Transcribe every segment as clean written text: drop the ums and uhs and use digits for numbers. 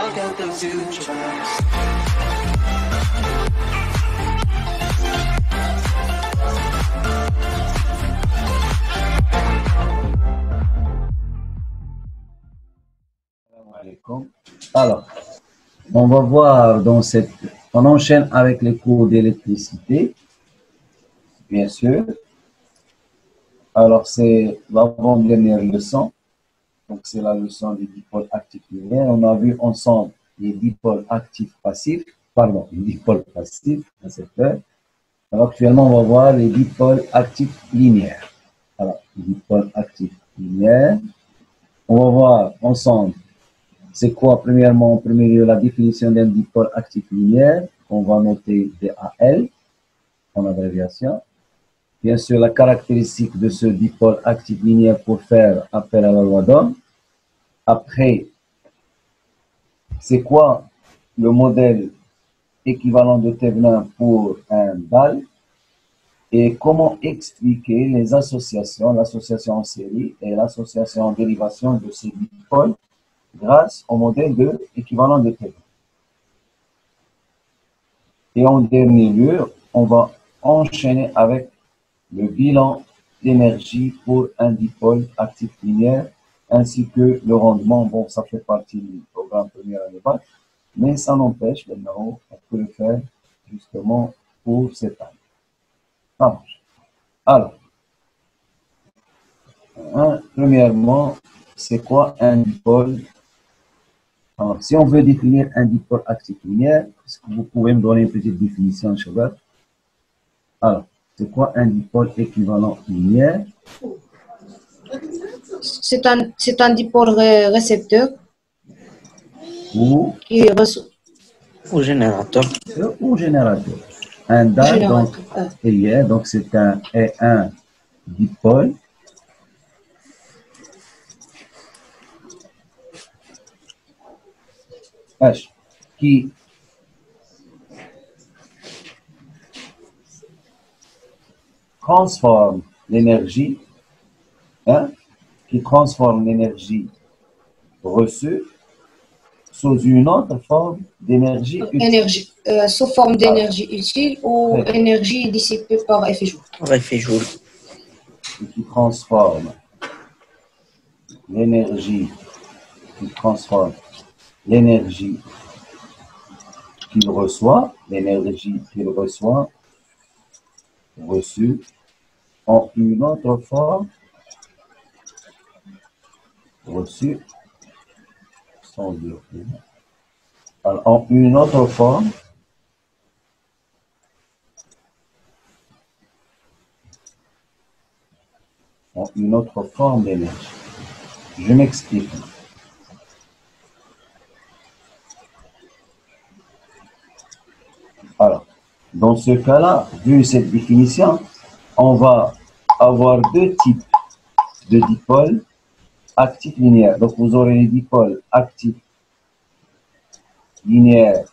I'll get them to trust. Alors, on va voir dans cette... On enchaîne avec les cours d'électricité, bien sûr. Alors, c'est l'avant-dernière leçon. Donc, c'est la leçon des dipôles actifs linéaires. On a vu ensemble les dipôles actifs passifs. Pardon, les dipôles passifs, récepteurs. Alors, actuellement, on va voir les dipôles actifs linéaires. Alors, les dipôles actifs linéaires. On va voir ensemble c'est quoi, premièrement, en premier lieu, la définition d'un dipôle actif linéaire. On va noter DAL en abréviation. Bien sûr, la caractéristique de ce dipôle actif linéaire pour faire appel à la loi d'Ohm. Après, c'est quoi le modèle équivalent de Thevenin pour un BAL et comment expliquer les associations, l'association en série et l'association en dérivation de ces dipôles grâce au modèle de équivalent de Thevenin. Et en dernier lieu, on va enchaîner avec le bilan d'énergie pour un dipôle actif linéaire ainsi que le rendement. Bon, ça fait partie du programme première année bac, mais ça n'empêche, maintenant, on peut le faire justement pour cette année. Ça marche. Alors, premièrement, c'est quoi un dipôle? Alors, si on veut définir un dipôle actif linéaire, est-ce que vous pouvez me donner une petite définition, Shabbat? Alors, c'est quoi un dipôle équivalent linéaire? C'est un dipôle récepteur Ou qui reçoit. Ou générateur. Ou générateur. Un DAL, donc, donc c'est un dipôle H qui transforme l'énergie, reçue sous une autre forme d'énergie utile. Sous forme d'énergie utile ou énergie dissipée par effet joule. Par effet joule. Qui transforme l'énergie qu'il reçoit, reçue en une autre forme, reçue, sans dire, alors, en une autre forme, d'énergie. Je m'explique. Alors, dans ce cas-là, vu cette définition, on va avoir deux types de dipôles actifs linéaires. Donc, vous aurez les dipôles actifs linéaires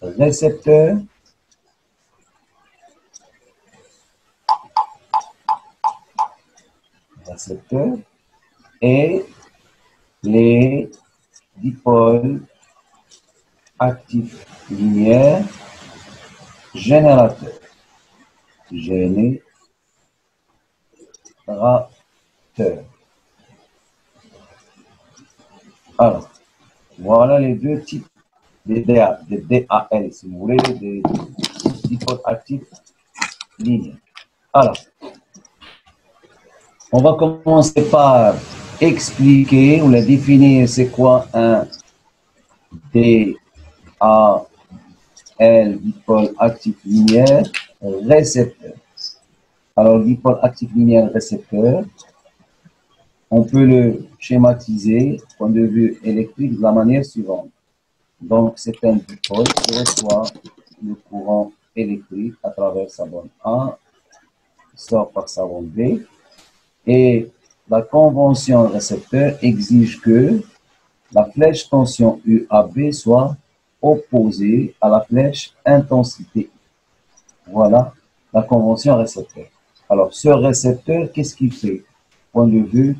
récepteurs et les dipôles actifs linéaires générateurs. Alors, voilà les deux types de DAL, si vous voulez, des dipôles actifs linéaires. Alors, on va commencer par expliquer ou la définir c'est quoi un DAL, dipôle actif linéaire récepteur. Alors, le dipôle actif linéaire récepteur, on peut le schématiser, point de vue électrique, de la manière suivante. Donc, c'est un dipôle qui reçoit le courant électrique à travers sa bande A, qui sort par sa bande B, et la convention récepteur exige que la flèche tension UAB soit opposée à la flèche intensité. Voilà la convention récepteur. Alors, ce récepteur, qu'est-ce qu'il fait? Point de vue,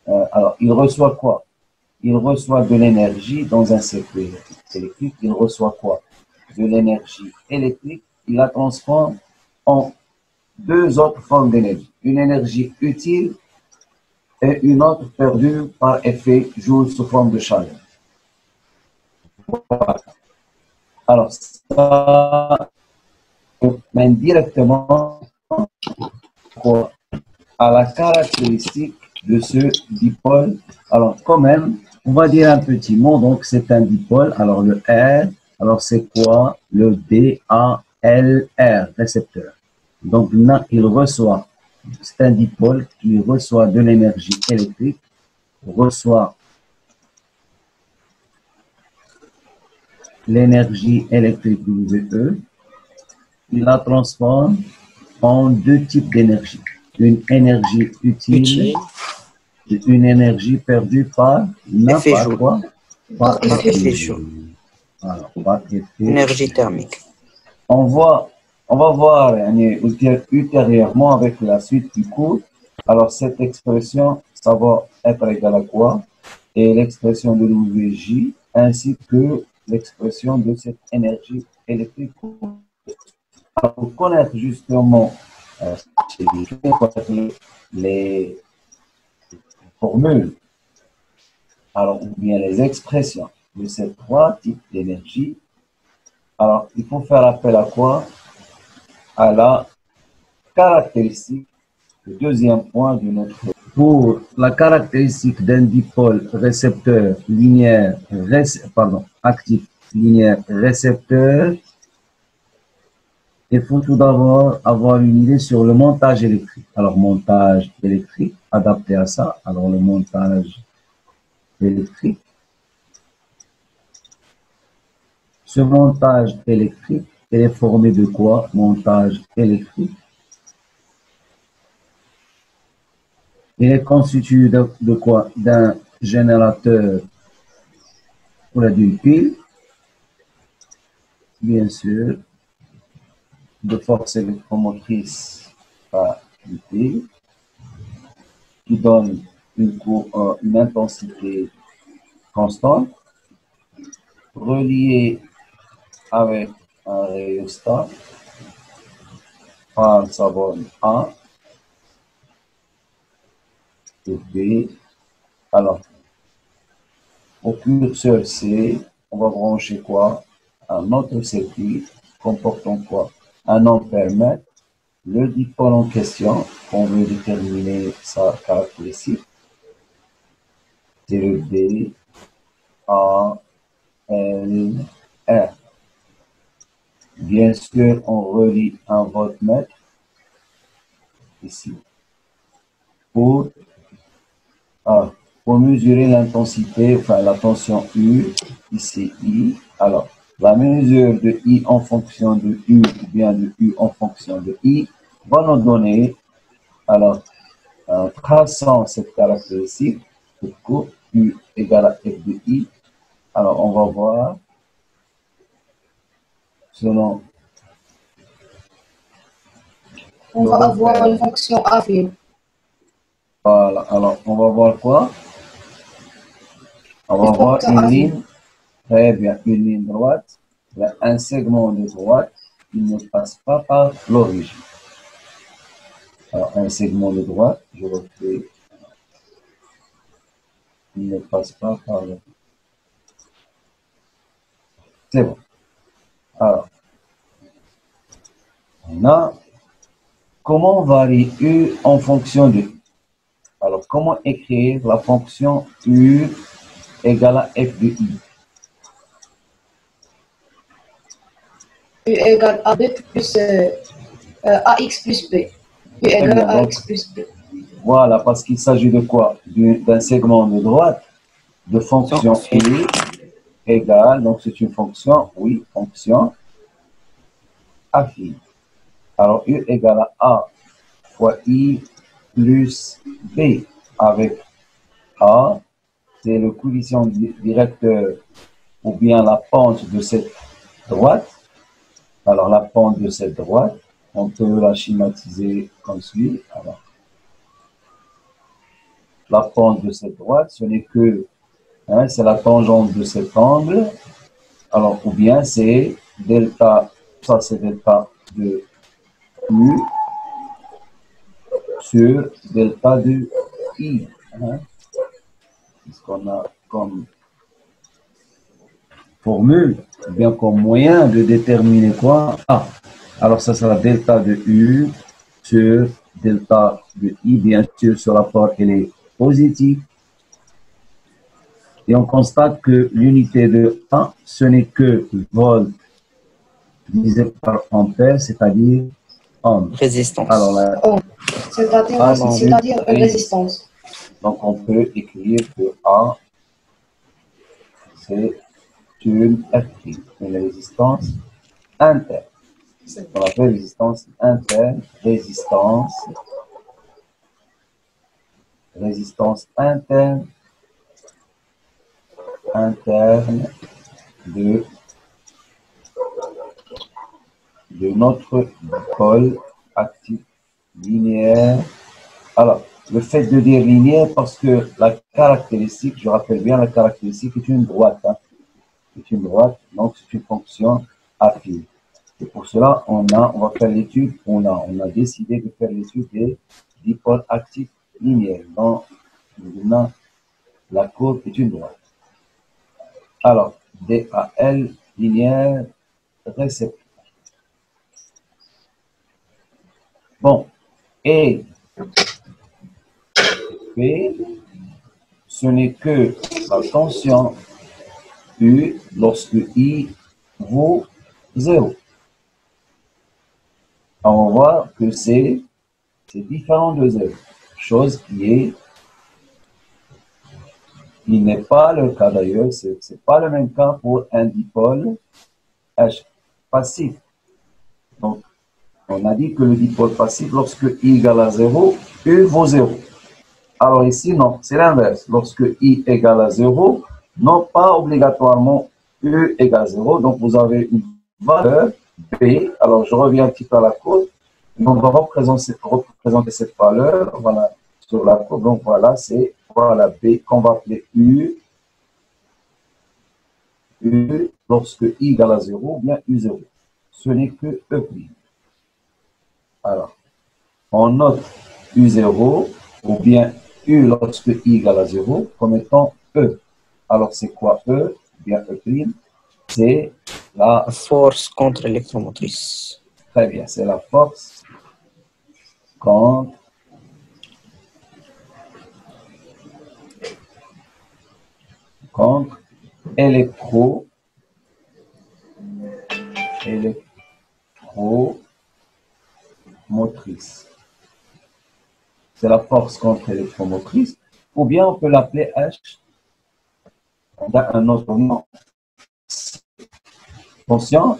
alors, il reçoit quoi? il reçoit de l'énergie dans un circuit électrique. Il reçoit quoi? De l'énergie électrique. Il la transforme en deux autres formes d'énergie. Une énergie utile et une autre perdue par effet Joule sous forme de chaleur. Voilà. Alors, ça mène directement quoi? À la caractéristique de ce dipôle. Alors, quand même, on va dire un petit mot. Donc, c'est un dipôle. Alors, le R, alors c'est quoi? Le DALR, récepteur. Donc, là, il reçoit, c'est un dipôle qui reçoit de l'énergie électrique, reçoit l'énergie électrique WE, il la transforme en deux types d'énergie. Une énergie utile et une énergie perdue par Effet Joule. quoi? Par effet Effet Joule. Joule. Alors, par effet. Énergie thermique. On va voir ultérieurement avec la suite du cours. Alors, cette expression, ça va être égal à quoi? Et l'expression de l'OVJ, ainsi que l'expression de cette énergie électrique. Alors, pour connaître justement les formules, alors, ou bien les expressions de ces trois types d'énergie, alors, il faut faire appel à quoi? À la caractéristique, le deuxième point de notre. Pour la caractéristique d'un dipôle récepteur linéaire, actif linéaire récepteur, il faut tout d'abord avoir une idée sur le montage électrique. Alors, montage électrique, adapté à ça. Alors, le montage électrique. Ce montage électrique, il est formé de quoi? Montage électrique. Il est constitué de quoi? D'un générateur ou d'une pile, bien sûr, de force électromotrice par une pile, qui donne une intensité constante, reliée avec un rhéostat par sa borne A et B. Alors, au curseur C, on va brancher quoi? Un autre circuit comportant quoi? Un ampèremètre. Le dipôle en question, on veut déterminer sa caractéristique. C'est le D, A, L, R. Bien sûr, on relie un voltmètre ici pour mesurer l'intensité, enfin la tension U, ici I. Alors, la mesure de I en fonction de U ou bien de U en fonction de I va nous donner, alors, en traçant cette caractéristique, pour U égale à F de I, alors on va voir selon. On va avoir une fonction affine. Voilà, alors on va voir quoi? On va voir une ligne, très bien, une ligne droite, il y a un segment de droite qui ne passe pas par l'origine. Alors, un segment de droite, je refais, il ne passe pas par l'origine. C'est bon. Alors, on a comment varie U en fonction de I. Alors, comment écrire la fonction U égale à F de I? U égale AB plus AX plus B. U égale à AX plus B. Voilà, parce qu'il s'agit de quoi? D'un segment de droite de fonction U égale, donc c'est une fonction, oui, fonction affine. Alors, U égale à A fois I plus B avec A, c'est le coefficient directeur ou bien la pente de cette droite. Alors, la pente de cette droite, on peut la schématiser comme suit. Alors, la pente de cette droite, ce n'est que Hein, c'est la tangente de cet angle. Alors, ou bien c'est delta, ça c'est delta de U sur delta de I. Hein. C'est ce qu'on a comme formule, ou bien comme moyen de déterminer quoi? A. Alors, ça sera delta de U sur delta de I, bien sûr, ce rapport, il est positif. Et on constate que l'unité de A, ce n'est que volt divisé par ampère, c'est-à-dire ohm. Résistance. Alors, là, C'est-à-dire une résistance. donc, on peut écrire que A, c'est une RT, une résistance interne. On appelle résistance interne, résistance interne de notre dipôle actif linéaire. Alors, le fait de dire linéaire parce que la caractéristique, je rappelle bien, la caractéristique est une droite. Hein, c'est une droite, donc c'est une fonction affine. Et pour cela, on va faire l'étude, on a décidé de faire l'étude des dipôles actifs linéaires. Donc, maintenant, la courbe est une droite. Alors, DAL linéaire récepteur. Bon, et P, ce n'est que la tension U lorsque I vaut 0. On va voir que c'est différent de 0. Chose qui n'est pas le cas d'ailleurs, c'est pas le même cas pour un dipôle H passif. Donc, on a dit que le dipôle passif, lorsque I égale à 0, U vaut 0. Alors ici, non, c'est l'inverse. Lorsque I égale à 0, non pas obligatoirement U égale 0. Donc, vous avez une valeur B. Alors, je reviens un petit peu à la courbe. On va représenter cette valeur voilà, sur la courbe. Donc, voilà, c'est voilà, B qu'on va appeler U. U lorsque I égale à 0 ou bien U0. Ce n'est que E'. Alors, on note U0 ou bien U lorsque I égale à 0 comme étant E. Alors, c'est quoi E? Bien E', c'est la Force contre électromotrice. Très bien, c'est la force contre électromotrice. C'est la force contre électromotrice, ou bien on peut l'appeler H dans un autre nom. Tension.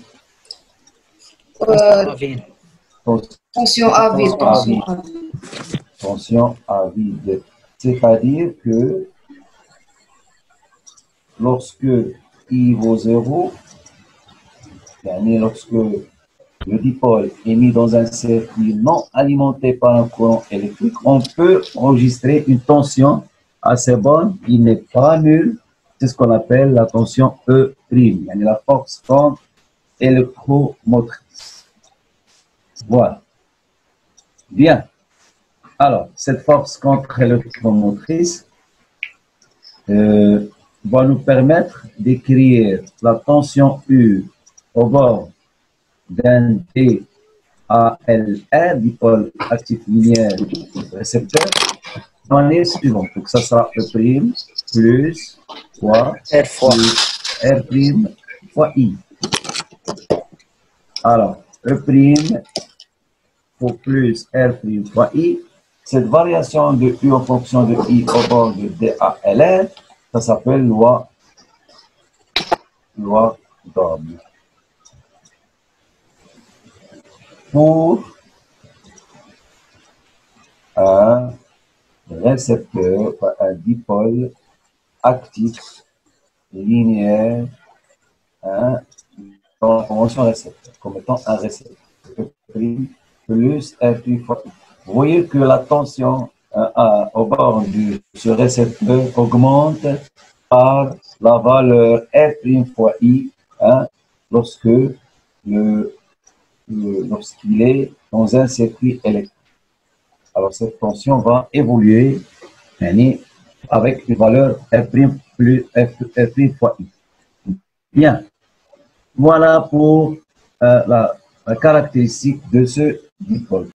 Tension à vide. Tension à vide. C'est-à-dire que lorsque I vaut 0, lorsque le dipôle est mis dans un circuit non alimenté par un courant électrique, on peut enregistrer une tension assez bonne qui n'est pas nulle. C'est ce qu'on appelle la tension E', la force contre électromotrice. Voilà. Bien. Alors, cette force contre électromotrice va nous permettre d'écrire la tension U au bord d'un DALR, dipôle actif linéaire récepteur, dans les suivantes. Donc, ça sera E' plus fois R fois R' fois I. Alors, E' pour plus R' fois I. Cette variation de U en fonction de I au bord de DALR, ça s'appelle loi d'Ohm. Pour un récepteur, un dipôle actif linéaire, dans la convention récepteur, comme étant un récepteur. Plus R' fois I. Vous voyez que la tension au bord de ce récepteur augmente par la valeur R' fois I, hein, lorsqu'il est dans un circuit électrique. Alors cette tension va évoluer avec une valeur R' fois I. Bien, voilà pour la caractéristique de ce dipôle.